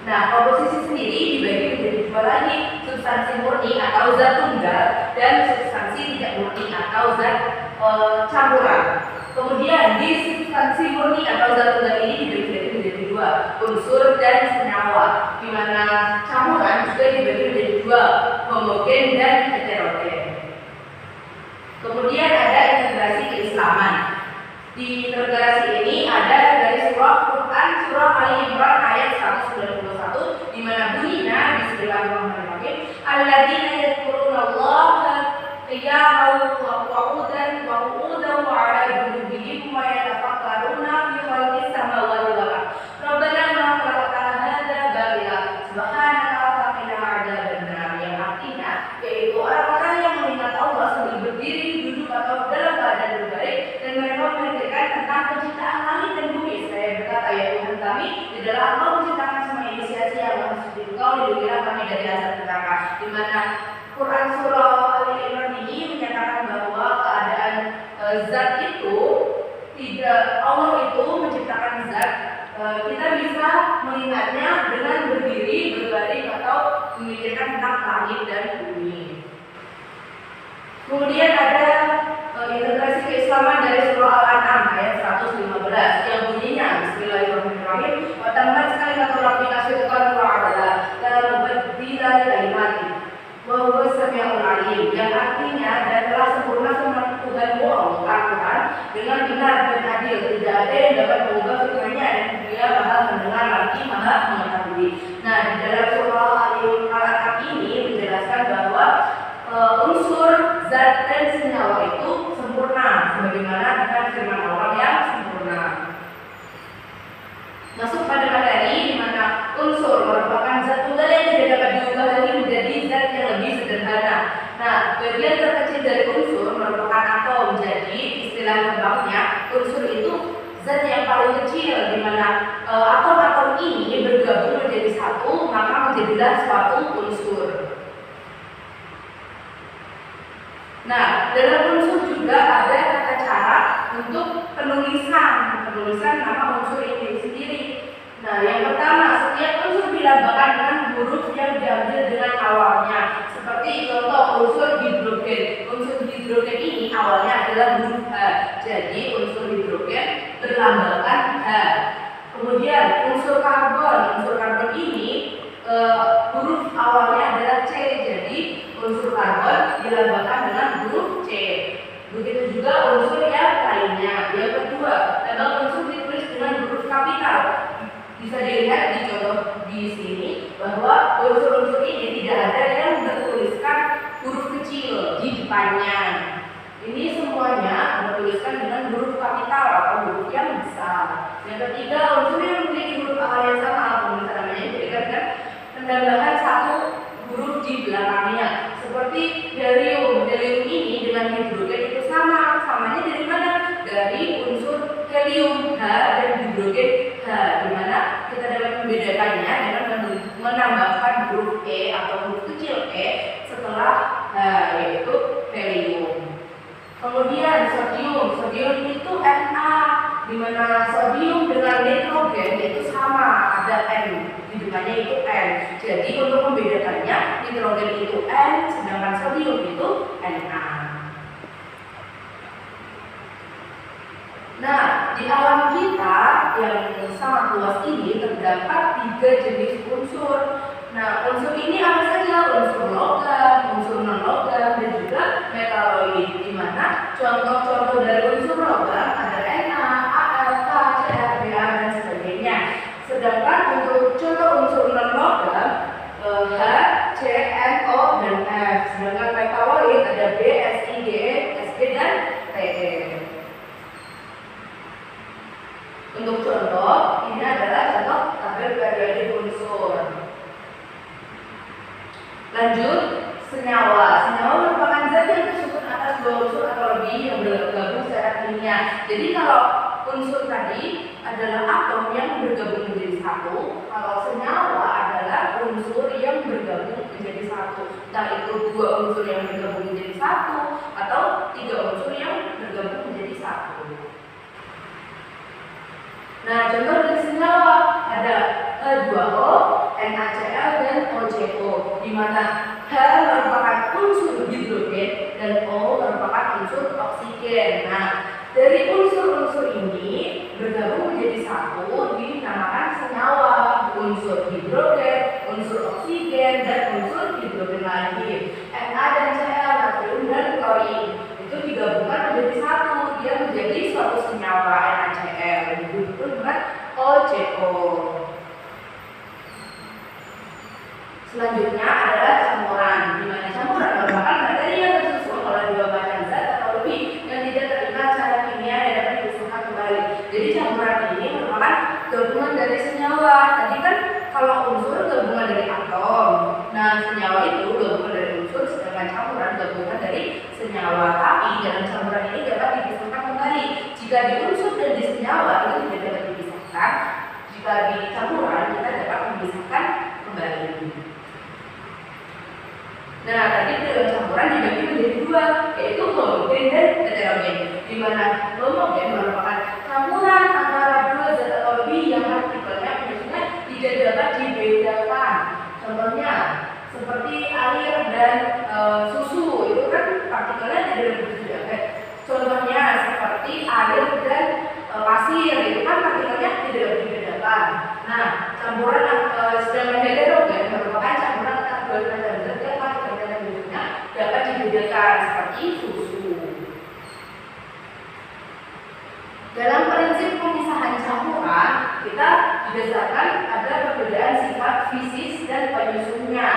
Nah, komposisi sendiri dibagi menjadi dua lagi, substansi murni atau zat tunggal dan substansi tidak murni atau zat campuran. Kemudian di substansi murni atau zat tunggal ini dibagi menjadi dua, unsur dan senyawa, di mana campuran juga dibagi menjadi dua, homogen dan heterogen. Kemudian ada integrasi keislaman. Di integrasi ini ada dari surah Quran surah Al-Imran ayat 191, di mana bunyinya Bismillahirrahmanirrahim, alladzina yadhkurunallaha qiyaman wa qu'udan wa qu'udan wa 'ala junubihim wa yatafakkaruna fi khalqis samawati wal ardh rabbana ma khalaqta hadza batila subhanaka faqina 'adzabannar, yang artinya yaitu orang-orang yang mengingat Allah sambil berdiri, duduk atau dalam keadaan berbaring, dan mereka memikirkan tentang penciptaan langit dan bumi. Saya berkata, ya Tuhan kami, tidaklah Engkau menciptakan semua inisiasi yang harus Engkau lindungilah kami dari azab neraka. Di mana Quran surah Al-Imran ini menyatakan bahwa keadaan zat itu tidak, Allah itu menciptakan zat, kita bisa melihatnya dengan berdiri, berbaring atau memikirkan tentang langit dan bumi. Kemudian ada integrasi keislaman dari surah Al-An'am ayat 115 yang bunyinya Bismillahirrahmanirrahim, wa tammat kalimatu rabbika sidqan wa 'adla la mubaddila li kalimatihi wa huwas samiul 'alim, yang artinya dan telah sempurna semua Tuhanmu Allah Al-Quran dengan benar dan adil, tidak ada yang dapat mengubah firman-Nya, dan Dia Maha mendengar lagi Maha mengetahui. Nah, di dalam surah Al-An'am ini menjelaskan bahwa unsur zat dan senyawa itu sempurna sebagaimana dengan firman Allah yang sempurna. Masuk pada materi di mana unsur merupakan zat tunggal yang tidak dapat diubah lagi menjadi zat yang lebih sederhana. Nah, bagian terkecil dari unsur merupakan atom. Jadi istilah lembangnya unsur itu zat yang paling kecil, di mana atom-atom ini bergabung menjadi satu, maka menjadilah suatu unsur. Nah, dalam unsur juga ada tata cara untuk penulisan nama unsur ini sendiri. Nah, yang pertama, setiap unsur dilambangkan dengan huruf yang diambil dengan awalnya. Seperti contoh unsur hidrogen. Unsur hidrogen ini awalnya adalah huruf H. Jadi unsur hidrogen berlambangkan H. Kemudian unsur karbon. Unsur karbon ini huruf awalnya adalah C. Jadi unsur karbon dilambangkan dengan huruf C. Begitu juga unsur yang lainnya. Yang kedua, lambang unsur ditulis dengan huruf kapital. Bisa dilihat di contoh di sini bahwa unsur-unsur ini tidak ada yang bertuliskan huruf kecil di depannya. Ini semuanya bertuliskan dengan huruf kapital atau huruf yang besar. Yang ketiga, unsur yang memiliki huruf awal yang sama, namanya diberikan dengan penambahan satu huruf di belakangnya. Seperti helium. Helium ini dengan hidrogen itu samanya dari mana? Dari unsur helium H dan hidrogen H, di mana kita dapat membedakannya dengan menambahkan huruf E atau huruf kecil E setelah H, yaitu helium. Kemudian sodium itu Na, di mana sodium dengan nitrogen itu sama, ada N di depannya itu N. Jadi untuk membedakannya, nitrogen itu N, sedangkan sodium itu Na. Nah, di alam kita yang sangat luas ini terdapat 3 jenis unsur. Nah, unsur ini apa saja? Unsur logam, unsur non-logam, dan juga metaloid. Di mana contoh-contoh dari unsur logam ada Na, Al, K, Cr, Ba, dan sebagainya. Sedangkan untuk contoh unsur non-logam H, C, N, O, dan F. Sedangkan metaloid ada B, S, I, G, S, P, dan T, E. Untuk contoh, ini adalah contoh tabel periode unsur. Lanjut, senyawa. Senyawa merupakan zat yang tersusun atas 2 unsur atau lebih yang bergabung secara kimia. Jadi kalau unsur tadi adalah atom yang bergabung menjadi satu, kalau senyawa adalah unsur yang bergabung menjadi satu. Entah itu 2 unsur yang bergabung menjadi satu atau 3 unsur yang bergabung menjadi satu. Nah, contoh dari senyawa ada H2O, mana H merupakan unsur hidrogen dan O merupakan unsur oksigen. Nah, dari unsur-unsur ini bergabung menjadi satu dinamakan senyawa, unsur hidrogen, unsur oksigen, dan unsur hidrogen lagi. Na dan Cl, natrium dan klorin itu digabungkan menjadi satu, dia menjadi suatu senyawa NaCl, disebut dengan OCO. Selanjutnya adalah campuran, di mana campuran merupakan materi yang tersusun oleh dua macam zat atau lebih yang tidak terikat secara kimia dan dapat dipisahkan kembali. Jadi campuran ini merupakan gabungan dari senyawa. Tadi kan kalau unsur gabungan dari atom, nah senyawa itu gabungan dari unsur, sedangkan campuran gabungan dari senyawa. Tapi dalam campuran ini dapat dipisahkan kembali. Jika di unsur dan di senyawa itu tidak dapat dipisahkan, jika di campuran kita dapat memisahkan kembali. Nah, tadi dalam campuran dibagi menjadi dua, yaitu homogen dan heterogen. Di mana homogen merupakan campuran antara dua zat atau lebih yang partikelnya biasanya tidak dapat dibedakan. Contohnya seperti air dan susu, itu kan partikelnya tidak dapat dibedakan. Contohnya seperti air dan pasir, itu kan partikelnya tidak dapat dibedakan. Nah, campuran sedangkan heterogen merupakan campuran antara dua zat yang partikelnya dapat dibedakan seperti susu. Dalam prinsip pemisahan campuran, kita didasarkan ada perbedaan sifat fisis dan penyusunnya.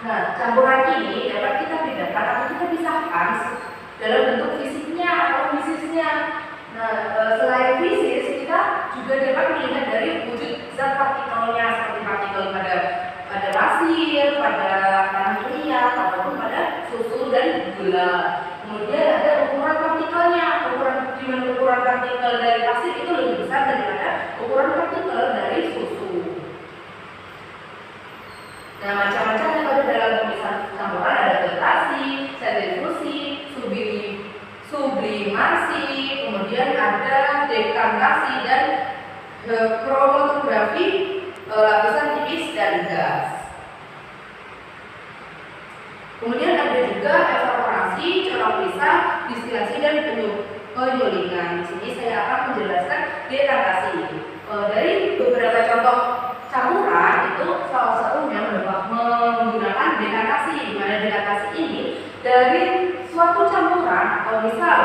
Nah, campuran ini dapat kita bedakan atau kita pisahkan dalam bentuk fisiknya atau fisisnya. Nah, selain fisis, kita juga dapat melihat dari wujud zat partikelnya, seperti partikel pada pasir, pada tanah liat, ataupun pada susu dan gula. Kemudian ada ukuran partikelnya. Ukuran partikel dari pasir itu lebih besar daripada ukuran partikel dari susu. Nah, macam-macam yang ada dalam pemisahan campuran ada filtrasi, sentrifusi, sublimasi, kemudian ada dekantasi dan kromatografi lapisan tipis dan gas. Kemudian ada juga evaporasi, corong pisah, distilasi dan penyulingan. Di sini saya akan menjelaskan dekantasi. Dari beberapa contoh campuran itu salah satunya menggunakan dekantasi. Di mana dekantasi ini dari suatu campuran atau misal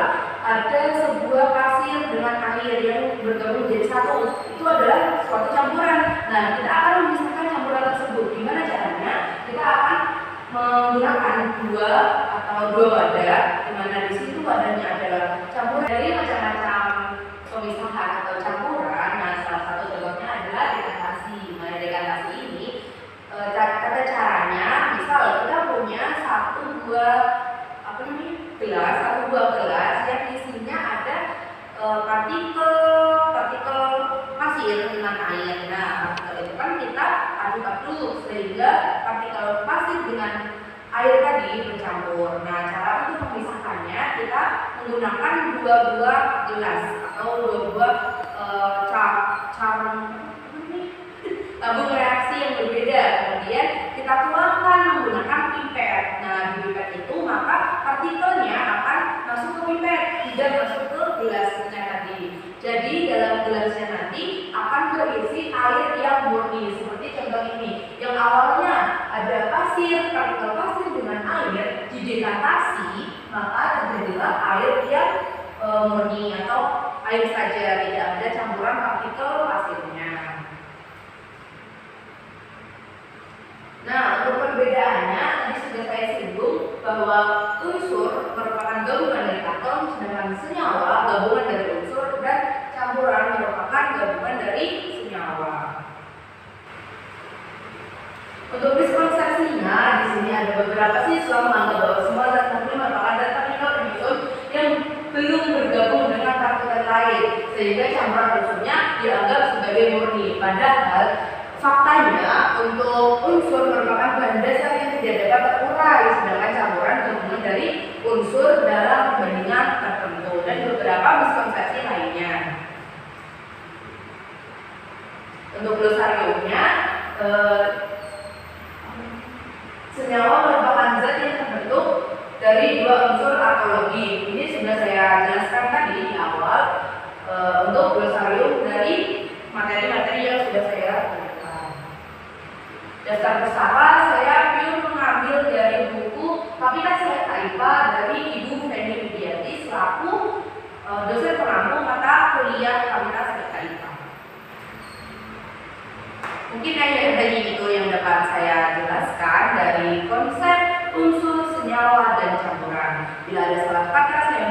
ada sebuah pasir dengan air yang bergabung menjadi satu, itu adalah suatu campuran. Nah, kita akan memisahkan campuran tersebut. Gimana caranya? Kita akan menggunakan dua wadah, di mana di situ wadahnya adalah campuran dari macam-macam pemisahan atau campuran. Nah, salah satu contohnya adalah dekantasi. Nah, dekantasi ini tata caranya, misal kita punya satu buah gelas yang isinya ada partikel pasir dengan air. Nah, partikel itu kan kita aduk-aduk sehingga partikel pasir dengan air tadi bercampur. Nah, cara untuk memisahkannya kita menggunakan dua buah gelas atau dua buah tabung reaksi yang berbeda. Kemudian kita tuangkan menggunakan pipet. Nah, di pipet itu maka partikelnya akan masuk ke pipet, tidak masuk ke gelasnya tadi. Jadi dalam gelasnya nanti akan berisi air yang murni. Seperti contoh ini, yang awalnya ada pasir, partikel pasir dengan air didekantasi, maka terjadilah air yang murni atau air saja, tidak ada campuran partikel pasirnya. Nah, untuk perbedaannya tadi sudah saya singgung bahwa unsur merupakan gabungan dari atom, sedangkan senyawa gabungan dari unsur, dan campuran merupakan gabungan dari senyawa. Untuk miskonsepsinya, di sini ada beberapa siswa menganggap bahwa semua zat murni merupakan zat partikel penyusun yang belum bergabung dengan partikel lain, sehingga campuran unsurnya dianggap sebagai murni. Padahal faktanya untuk unsur merupakan bahan dasar yang tidak dapat terurai, sedangkan campuran gabungan dari unsur dalam perbandingan tertentu, dan beberapa miskonsepsi lainnya. Untuk glosariumnya, senyawa dua unsur atau lebih. Ini sudah saya jelaskan tadi di awal untuk glosarium dari materi-materi yang sudah saya berikan. Dasar pesara saya pure mengambil dari buku Kapasitas Selekta IPA dari Ibu Feni Widianti selaku dosen pengampu mata kuliah Kapasitas Selekta IPA. Mungkin hanya itu yang dapat saya jelaskan dari konsep unsur, senyawa, dan campuran. Bila ada salah kata saya